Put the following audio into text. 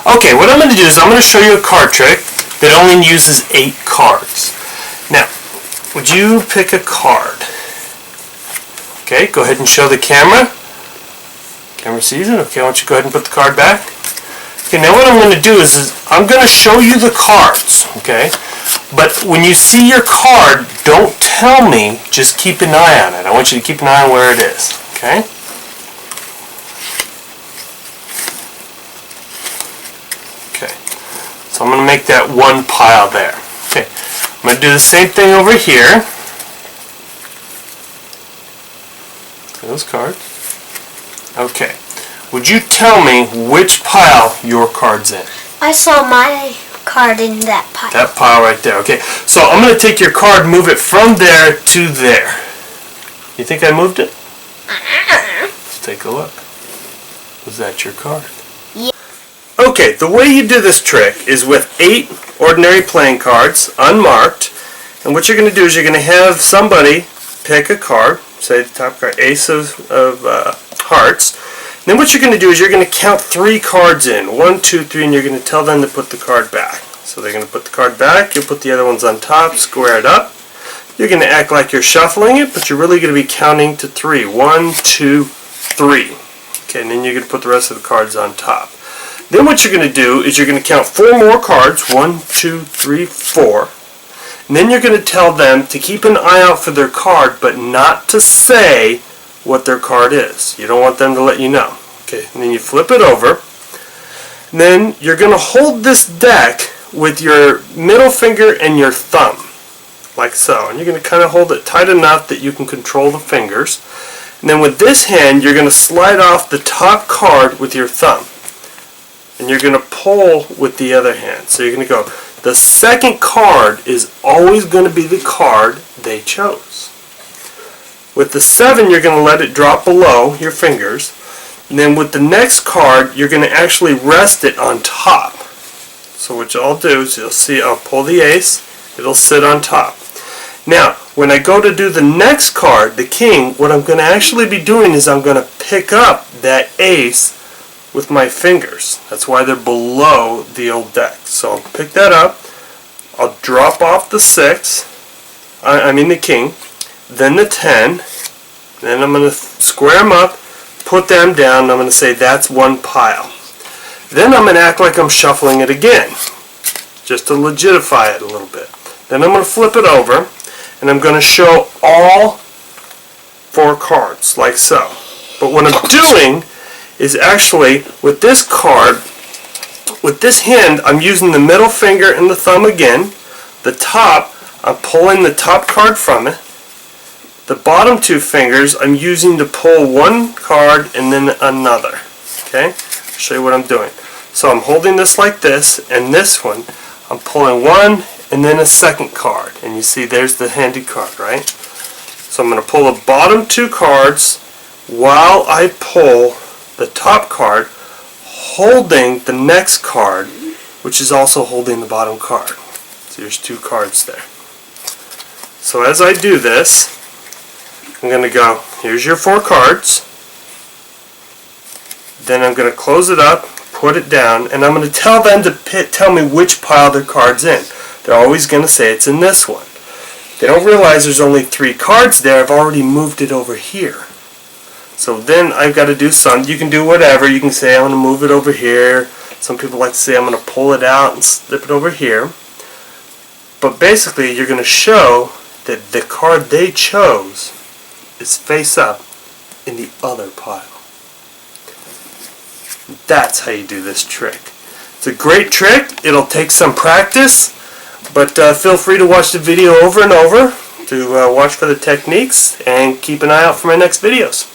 Okay, what I'm going to do is I'm going to show you a card trick that only uses 8 cards. Now, would you pick a card? Okay, go ahead and show the camera. Camera sees it. Okay, why don't you go ahead and put the card back. Okay, now what I'm going to do is I'm going to show you the cards, okay? But when you see your card, don't tell me, just keep an eye on it. I want you to keep an eye on where it is, okay? Okay, so I'm going to make that one pile there. Okay, I'm going to do the same thing over here. Those cards. Okay. Would you tell me which pile your card's in? I saw my card in that pile. That pile right there. Okay. So I'm going to take your card, move it from there to there. You think I moved it? Let's take a look. Was that your card? Yeah. Okay, the way you do this trick is with 8 ordinary playing cards, unmarked. And what you're going to do is you're going to have somebody pick a card, say the top card, Ace of Hearts. And then what you're going to do is you're going to count 3 cards in. 1, 2, 3, and you're going to tell them to put the card back. So they're going to put the card back, you'll put the other ones on top, square it up. You're going to act like you're shuffling it, but you're really going to be counting to 3. 1, 2, 3. Okay, and then you're going to put the rest of the cards on top. Then what you're going to do is you're going to count 4 more cards. 1, 2, 3, 4. And then you're going to tell them to keep an eye out for their card, but not to say what their card is. You don't want them to let you know. Okay, and then you flip it over. And then you're going to hold this deck with your middle finger and your thumb, like so. And you're going to kind of hold it tight enough that you can control the fingers. And then with this hand, you're going to slide off the top card with your thumb. And you're going to pull with the other hand. So you're going to go, the second card is always going to be the card they chose. With the 7, you're going to let it drop below your fingers. And then with the next card, you're going to actually rest it on top. So what I'll do is you'll see I'll pull the ace, it'll sit on top. Now, when I go to do the next card, the king, what I'm going to actually be doing is I'm going to pick up that ace with my fingers. That's why they're below the old deck. So I'll pick that up, I'll drop off the 6, the king, then the 10, then I'm going to square them up, put them down, and I'm going to say that's one pile. Then I'm going to act like I'm shuffling it again, just to legitimize it a little bit. Then I'm going to flip it over, and I'm going to show all 4 cards, like so. But what I'm doing is actually, with this card, with this hand, I'm using the middle finger and the thumb again. The top, I'm pulling the top card from it. The bottom 2 fingers, I'm using to pull one card and then another. Okay? I'll show you what I'm doing. So I'm holding this like this, and this one, I'm pulling one and then a second card. And you see there's the handy card, right? So I'm going to pull the bottom 2 cards while I pull the top card, holding the next card, which is also holding the bottom card. So there's 2 cards there. So as I do this, I'm going to go, here's your 4 cards. Then I'm going to close it up, put it down, and I'm going to tell them to tell me which pile their card's in. They're always going to say it's in this one. They don't realize there's only 3 cards there. I've already moved it over here. So then I've got to do something. You can do whatever. You can say I'm going to move it over here. Some people like to say I'm going to pull it out and slip it over here. But basically you're going to show that the card they chose is face up in the other pile. That's how you do this trick. It's a great trick. It'll take some practice, but feel free to watch the video over and over to watch for the techniques, and keep an eye out for my next videos.